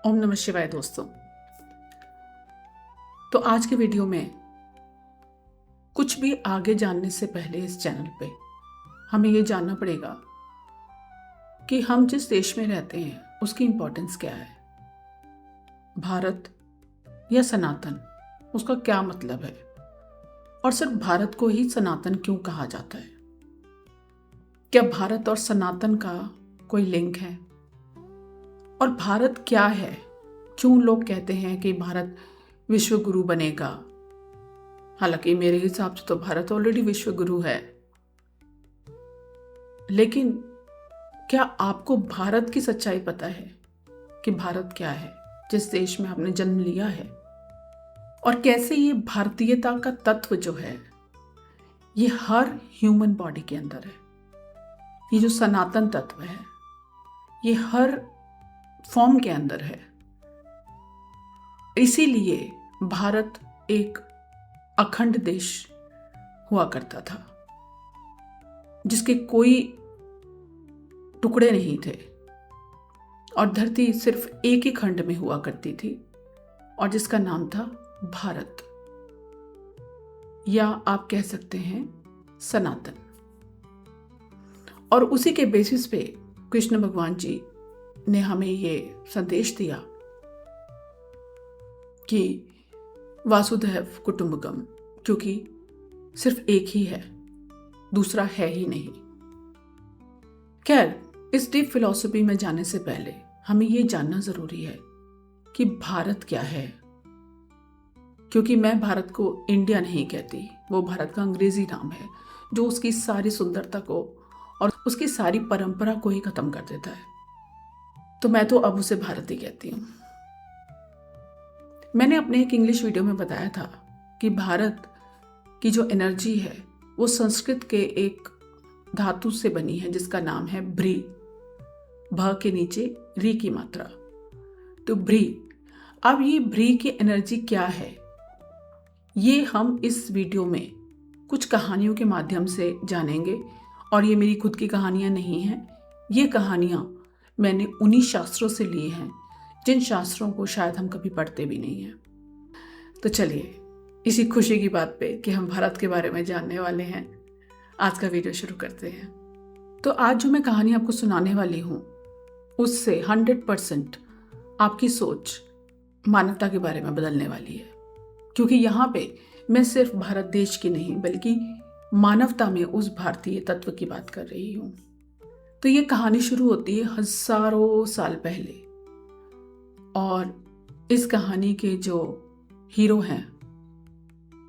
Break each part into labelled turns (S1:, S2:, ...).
S1: ओम नमः शिवाय दोस्तों। तो आज के वीडियो में कुछ भी आगे जानने से पहले इस चैनल पे हमें ये जानना पड़ेगा कि हम जिस देश में रहते हैं उसकी इम्पोर्टेंस क्या है। भारत या सनातन, उसका क्या मतलब है और सिर्फ भारत को ही सनातन क्यों कहा जाता है। क्या भारत और सनातन का कोई लिंक है और भारत क्या है, क्यों लोग कहते हैं कि भारत विश्व गुरु बनेगा। हालांकि मेरे हिसाब से तो भारत ऑलरेडी विश्व गुरु है, लेकिन क्या आपको भारत की सच्चाई पता है कि भारत क्या है, जिस देश में आपने जन्म लिया है, और कैसे ये भारतीयता का तत्व जो है ये हर ह्यूमन बॉडी के अंदर है। ये जो सनातन तत्व है ये हर फॉर्म के अंदर है। इसीलिए भारत एक अखंड देश हुआ करता था जिसके कोई टुकड़े नहीं थे और धरती सिर्फ एक ही खंड में हुआ करती थी और जिसका नाम था भारत, या आप कह सकते हैं सनातन। और उसी के बेसिस पे कृष्ण भगवान जी ने हमें ये संदेश दिया कि वासुदेव कुटुंबकम, क्योंकि सिर्फ एक ही है, दूसरा है ही नहीं। खैर, इस डीप फिलॉसफी में जाने से पहले हमें ये जानना जरूरी है कि भारत क्या है, क्योंकि मैं भारत को इंडिया नहीं कहती, वो भारत का अंग्रेजी नाम है जो उसकी सारी सुंदरता को और उसकी सारी परंपरा को ही खत्म कर देता है। तो मैं तो अब उसे भारत ही कहती हूँ। मैंने अपने एक इंग्लिश वीडियो में बताया था कि भारत की जो एनर्जी है वो संस्कृत के एक धातु से बनी है जिसका नाम है भ्री। भ के नीचे री की मात्रा, तो भ्री। अब ये भ्री की एनर्जी क्या है ये हम इस वीडियो में कुछ कहानियों के माध्यम से जानेंगे। और ये मेरी खुद की कहानियां नहीं हैं, ये कहानियां मैंने उन्हीं शास्त्रों से लिए हैं जिन शास्त्रों को शायद हम कभी पढ़ते भी नहीं हैं। तो चलिए, इसी खुशी की बात पे कि हम भारत के बारे में जानने वाले हैं, आज का वीडियो शुरू करते हैं। तो आज जो मैं कहानी आपको सुनाने वाली हूँ उससे 100% आपकी सोच मानवता के बारे में बदलने वाली है, क्योंकि यहाँ पे मैं सिर्फ भारत देश की नहीं बल्कि मानवता में उस भारतीय तत्व की बात कर रही हूँ। तो ये कहानी शुरू होती है हजारों साल पहले, और इस कहानी के जो हीरो हैं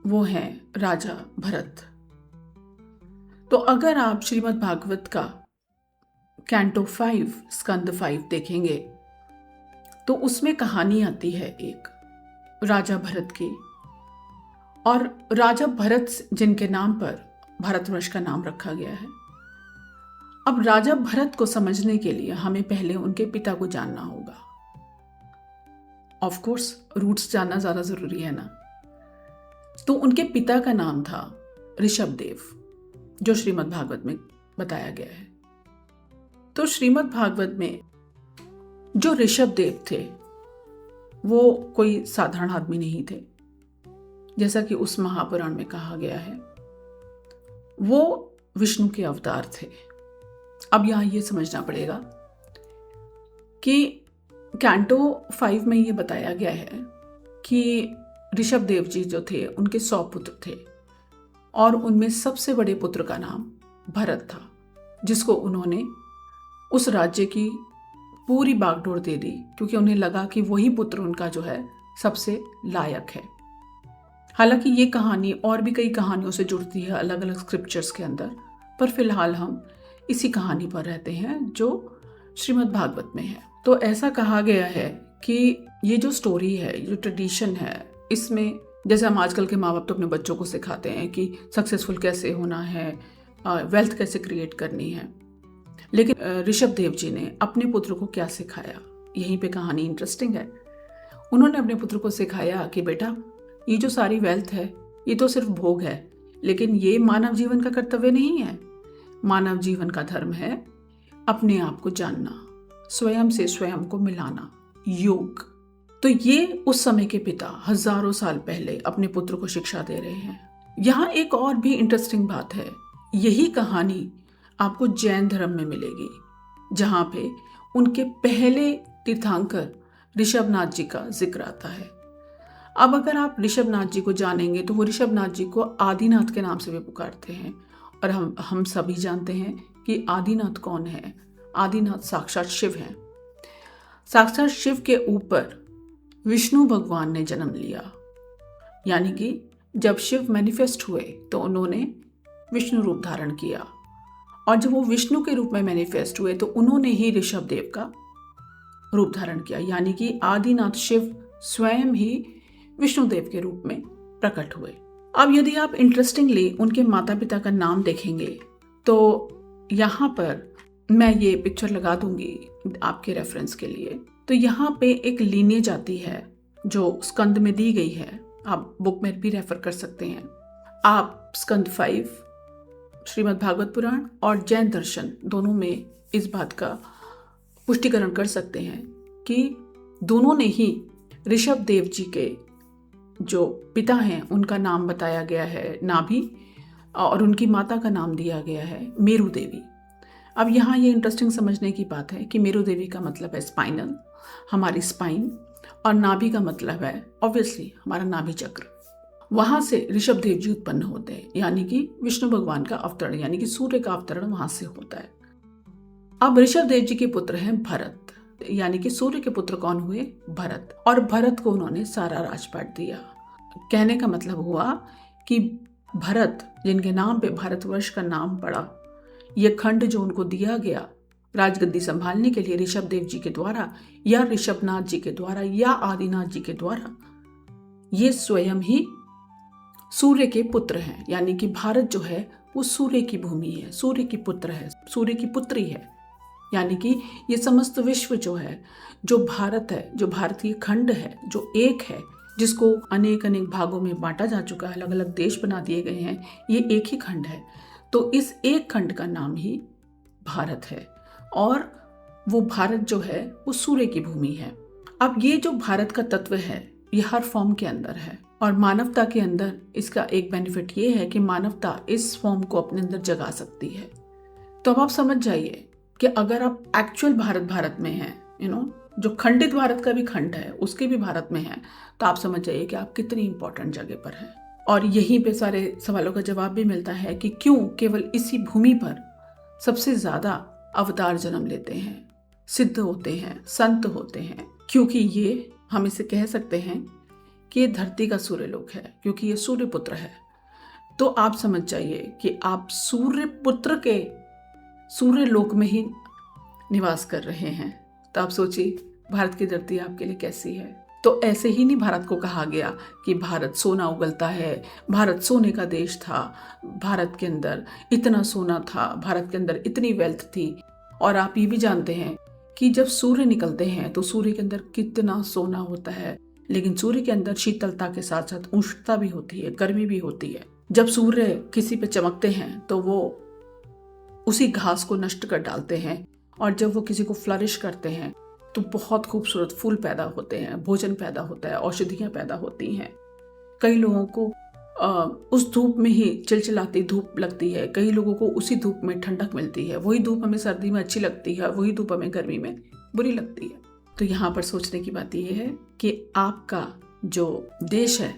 S1: वो हैं राजा भरत। तो अगर आप श्रीमद् भागवत का कैंटो 5 स्कंद 5 देखेंगे तो उसमें कहानी आती है एक राजा भरत की, और राजा भरत जिनके नाम पर भारतवर्ष का नाम रखा गया है। अब राजा भरत को समझने के लिए हमें पहले उनके पिता को जानना होगा। ऑफ कोर्स रूट्स जानना ज्यादा जरूरी है ना। तो उनके पिता का नाम था ऋषभदेव, जो श्रीमद् भागवत में बताया गया है। तो श्रीमद् भागवत में जो ऋषभदेव थे वो कोई साधारण आदमी नहीं थे, जैसा कि उस महापुराण में कहा गया है। वो विष्णु के अवतार थे। अब यहां ये समझना पड़ेगा कि कैंटो 5 में ये बताया गया है कि ऋषभदेव जी जो थे उनके 100 पुत्र थे, और उनमें सबसे बड़े पुत्र का नाम भरत था, जिसको उन्होंने उस राज्य की पूरी बागडोर दे दी, क्योंकि उन्हें लगा कि वही पुत्र उनका जो है सबसे लायक है। हालांकि ये कहानी और भी कई कहानियों से जुड़ती है अलग अलग स्क्रिप्चर्स के अंदर, पर फिलहाल हम इसी कहानी पर रहते हैं जो श्रीमद् भागवत में है। तो ऐसा कहा गया है कि ये जो स्टोरी है, ये जो ट्रेडिशन है, इसमें जैसे हम आजकल के माँ बाप तो अपने बच्चों को सिखाते हैं कि सक्सेसफुल कैसे होना है, वेल्थ कैसे क्रिएट करनी है, लेकिन ऋषभदेव जी ने अपने पुत्र को क्या सिखाया, यहीं पे कहानी इंटरेस्टिंग है। उन्होंने अपने पुत्र को सिखाया कि बेटा, ये जो सारी वेल्थ है ये तो सिर्फ भोग है, लेकिन ये मानव जीवन का कर्तव्य नहीं है। मानव जीवन का धर्म है अपने आप को जानना, स्वयं से स्वयं को मिलाना, योग। तो ये उस समय के पिता हजारों साल पहले अपने पुत्र को शिक्षा दे रहे हैं। यहाँ एक और भी इंटरेस्टिंग बात है, यही कहानी आपको जैन धर्म में मिलेगी, जहाँ पे उनके पहले तीर्थंकर ऋषभनाथ जी का जिक्र आता है। अब अगर आप ऋषभनाथ जी को जानेंगे तो वो ऋषभनाथ जी को आदिनाथ के नाम से भी पुकारते हैं, और हम सभी जानते हैं कि आदिनाथ कौन है। आदिनाथ साक्षात शिव हैं। साक्षात शिव के ऊपर विष्णु भगवान ने जन्म लिया, यानी कि जब शिव मैनिफेस्ट हुए तो उन्होंने विष्णु रूप धारण किया, और जब वो विष्णु के रूप में मैनिफेस्ट हुए तो उन्होंने ही ऋषभ देव का रूप धारण किया, यानी कि आदिनाथ शिव स्वयं ही विष्णुदेव के रूप में प्रकट हुए। अब यदि आप इंटरेस्टिंगली उनके माता पिता का नाम देखेंगे तो यहाँ पर मैं ये पिक्चर लगा दूंगी आपके रेफरेंस के लिए। तो यहाँ पे एक लीनिएज आती है जो स्कंद में दी गई है, आप बुक में भी रेफर कर सकते हैं। आप स्कंद 5, श्रीमद् भागवत पुराण और जैन दर्शन दोनों में इस बात का पुष्टिकरण कर सकते हैं कि दोनों ने ही ऋषभ देव जी के जो पिता हैं उनका नाम बताया गया है नाभि, और उनकी माता का नाम दिया गया है मेरु देवी। अब यहाँ ये इंटरेस्टिंग समझने की बात है कि मेरु देवी का मतलब है स्पाइनल, हमारी स्पाइन, और नाभि का मतलब है ऑब्वियसली हमारा नाभि चक्र। वहाँ से ऋषभ देव जी उत्पन्न होते हैं, यानी कि विष्णु भगवान का अवतरण, यानी कि सूर्य का अवतरण वहाँ से होता है। अब ऋषभ देव जी के पुत्र हैं भरत, यानी कि सूर्य के पुत्र कौन हुए? भरत। और भरत को उन्होंने सारा राजपाट दिया। कहने का मतलब हुआ कि भरत, जिनके नाम पे भारतवर्ष का नाम पड़ा, यह खंड जो उनको दिया गया राजगद्दी संभालने के लिए ऋषभ देव जी के द्वारा या ऋषभनाथ जी के द्वारा या आदिनाथ जी के द्वारा, ये स्वयं ही सूर्य के पुत्र हैं। यानी कि भारत जो है वो सूर्य की भूमि है, सूर्य की पुत्र है, सूर्य की पुत्री है। यानी कि ये समस्त विश्व जो है, जो भारत है, जो भारतीय खंड है, जो एक है, जिसको अनेक अनेक भागों में बांटा जा चुका है, अलग अलग देश बना दिए गए हैं, ये एक ही खंड है। तो इस एक खंड का नाम ही भारत है, और वो भारत जो है वो सूर्य की भूमि है। अब ये जो भारत का तत्व है ये हर फॉर्म के अंदर है, और मानवता के अंदर इसका एक बेनिफिट ये है कि मानवता इस फॉर्म को अपने अंदर जगा सकती है। तो अब आप समझ जाइए कि अगर आप एक्चुअल भारत में हैं, जो खंडित भारत का भी खंड है उसके भी भारत में है, तो आप समझ जाइए कि आप कितनी इंपॉर्टेंट जगह पर हैं। और यहीं पे सारे सवालों का जवाब भी मिलता है कि क्यों केवल इसी भूमि पर सबसे ज्यादा अवतार जन्म लेते हैं, सिद्ध होते हैं, संत होते हैं। क्योंकि ये हम इसे कह सकते हैं कि ये धरती का सूर्य लोक है, क्योंकि ये सूर्य पुत्र है। तो आप समझ जाइए कि आप सूर्य पुत्र के सूर्य लोक में ही निवास कर रहे हैं। तो आप सोचिए भारत की धरती आपके लिए कैसी है। तो ऐसे ही नहीं भारत को कहा गया कि भारत सोना उगलता है, भारत सोने का देश था, भारत के अंदर इतना सोना था, भारत के अंदर इतनी वेल्थ थी। और आप ये भी जानते हैं कि जब सूर्य निकलते हैं तो सूर्य के अंदर कितना सोना होता है, लेकिन सूर्य के अंदर शीतलता के साथ साथ उष्णता भी होती है, गर्मी भी होती है। जब सूर्य किसी पे चमकते हैं तो वो उसी घास को नष्ट कर डालते हैं, और जब वो किसी को फ्लरिश करते हैं तो बहुत खूबसूरत फूल पैदा होते हैं, भोजन पैदा होता है, औषधियाँ पैदा होती हैं। कई लोगों को उस धूप में ही चिलचिलाती धूप लगती है, कई लोगों को उसी धूप में ठंडक मिलती है। वही धूप हमें सर्दी में अच्छी लगती है, वही धूप हमें गर्मी में बुरी लगती है। तो यहाँ पर सोचने की बात यह है कि आपका जो देश है,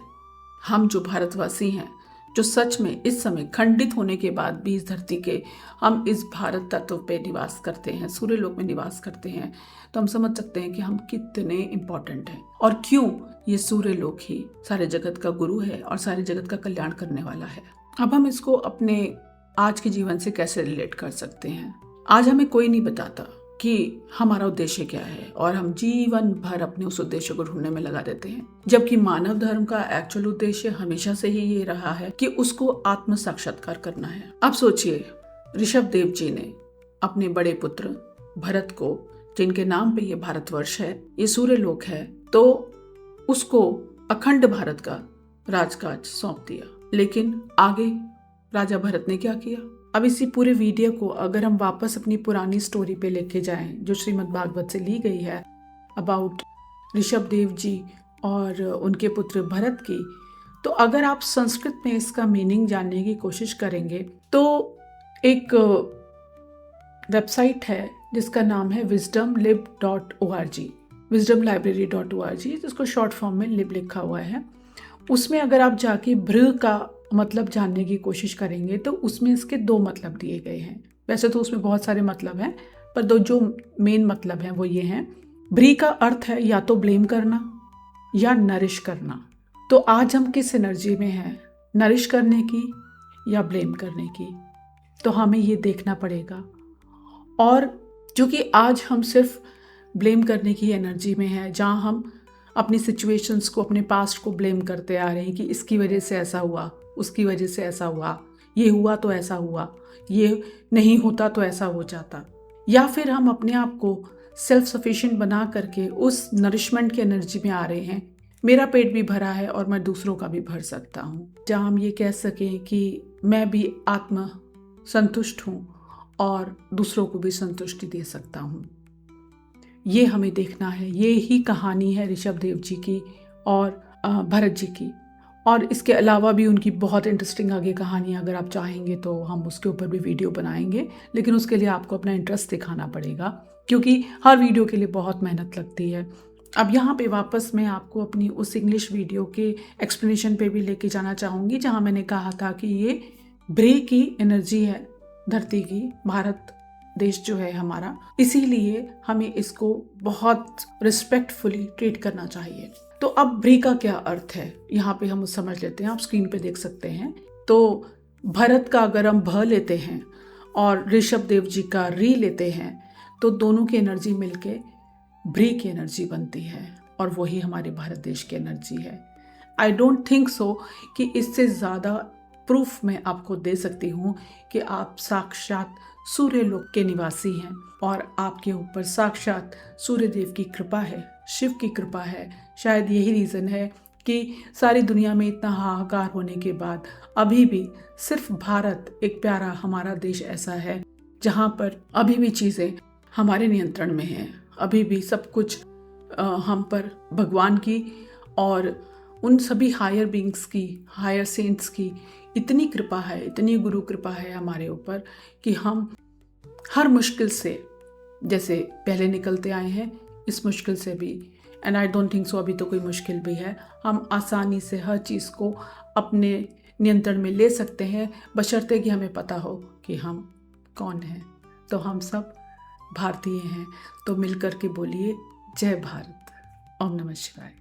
S1: हम जो भारतवासी हैं, जो सच में इस समय खंडित होने के बाद भी इस धरती के हम इस भारत तत्व पे निवास करते हैं, सूर्य लोक में निवास करते हैं, तो हम समझ सकते हैं कि हम कितने इम्पोर्टेंट हैं और क्यों ये सूर्य लोक ही सारे जगत का गुरु है और सारे जगत का कल्याण करने वाला है। अब हम इसको अपने आज के जीवन से कैसे रिलेट कर सकते हैं। आज हमें कोई नहीं बताता कि हमारा उद्देश्य क्या है, और हम जीवन भर अपने उस उद्देश्य को ढूंढने में लगा देते हैं, जबकि मानव धर्म का एक्चुअल उद्देश्य हमेशा से ही ये रहा है कि उसको आत्म साक्षात्कार करना है। अब सोचिए, ऋषभ देव जी ने अपने बड़े पुत्र भरत को, जिनके नाम पे ये भारतवर्ष है, ये सूर्य लोक है, तो उसको अखंड भारत का राजकाज सौंप दिया। लेकिन आगे राजा भरत ने क्या किया? अब इसी पूरे वीडियो को अगर हम वापस अपनी पुरानी स्टोरी पे लेके जाएं, जो श्रीमद् भागवत से ली गई है, अबाउट ऋषभ देव जी और उनके पुत्र भरत की, तो अगर आप संस्कृत में इसका मीनिंग जानने की कोशिश करेंगे तो एक वेबसाइट है जिसका नाम है wisdomlib.org, wisdomlibrary.org, जिसको शॉर्ट फॉर्म में लिब लिखा हुआ है। उसमें अगर आप जाके भ्र का मतलब जानने की कोशिश करेंगे तो उसमें इसके 2 मतलब दिए गए हैं। वैसे तो उसमें बहुत सारे मतलब हैं, पर दो जो मेन मतलब हैं वो ये हैं। भ्री का अर्थ है या तो ब्लेम करना या नरिश करना। तो आज हम किस एनर्जी में हैं, नरिश करने की या ब्लेम करने की? तो हमें ये देखना पड़ेगा। और जो कि आज हम सिर्फ ब्लेम करने की एनर्जी में है, जहाँ हम अपनी सिचुएशंस को, अपने पास्ट को ब्लेम करते आ रहे हैं कि इसकी वजह से ऐसा हुआ, उसकी वजह से ऐसा हुआ, ये हुआ तो ऐसा हुआ, ये नहीं होता तो ऐसा हो जाता। या फिर हम अपने आप को सेल्फ सफिशिएंट बना करके उस नरिशमेंट की एनर्जी में आ रहे हैं, मेरा पेट भी भरा है और मैं दूसरों का भी भर सकता हूँ, जहाँ हम ये कह सकें कि मैं भी आत्म संतुष्ट हूँ और दूसरों को भी संतुष्टि दे सकता हूँ। ये हमें देखना है। ये ही कहानी है ऋषभ देव जी की और भरत जी की। और इसके अलावा भी उनकी बहुत इंटरेस्टिंग आगे कहानी, अगर आप चाहेंगे तो हम उसके ऊपर भी वीडियो बनाएंगे, लेकिन उसके लिए आपको अपना इंटरेस्ट दिखाना पड़ेगा, क्योंकि हर वीडियो के लिए बहुत मेहनत लगती है। अब यहाँ पे वापस मैं आपको अपनी उस इंग्लिश वीडियो के एक्सप्लेनेशन पे भी लेके जाना चाहूँगी, जहाँ मैंने कहा था कि ये ब्रे की एनर्जी है धरती की, भारत देश जो है हमारा, इसीलिए हमें इसको बहुत रिस्पेक्टफुली ट्रीट करना चाहिए। तो अब ब्री का क्या अर्थ है यहाँ पे हम समझ लेते हैं। आप स्क्रीन पे देख सकते हैं। तो भरत का अगर हम भ लेते हैं और ऋषभ देव जी का री लेते हैं, तो दोनों की एनर्जी मिलके ब्री की एनर्जी बनती है, और वही हमारे भारत देश की एनर्जी है। आई डोंट थिंक सो कि इससे ज़्यादा प्रूफ मैं आपको दे सकती हूँ कि आप साक्षात सूर्य लोक के निवासी हैं और आपके ऊपर साक्षात सूर्य देव की कृपा है, शिव की कृपा है। शायद यही रीज़न है कि सारी दुनिया में इतना हाहाकार होने के बाद अभी भी सिर्फ भारत, एक प्यारा हमारा देश ऐसा है जहाँ पर अभी भी चीज़ें हमारे नियंत्रण में हैं। अभी भी सब कुछ हम पर भगवान की और उन सभी हायर बींग्स की, हायर सेंट्स की इतनी कृपा है, इतनी गुरु कृपा है हमारे ऊपर कि हम हर मुश्किल से जैसे पहले निकलते आए हैं, इस मुश्किल से भी, and I don't think so अभी तो कोई मुश्किल भी है, हम आसानी से हर चीज़ को अपने नियंत्रण में ले सकते हैं, बशर्ते कि हमें पता हो कि हम कौन हैं। तो हम सब भारतीय हैं, तो मिलकर के बोलिए जय भारत। ओम नमः शिवाय।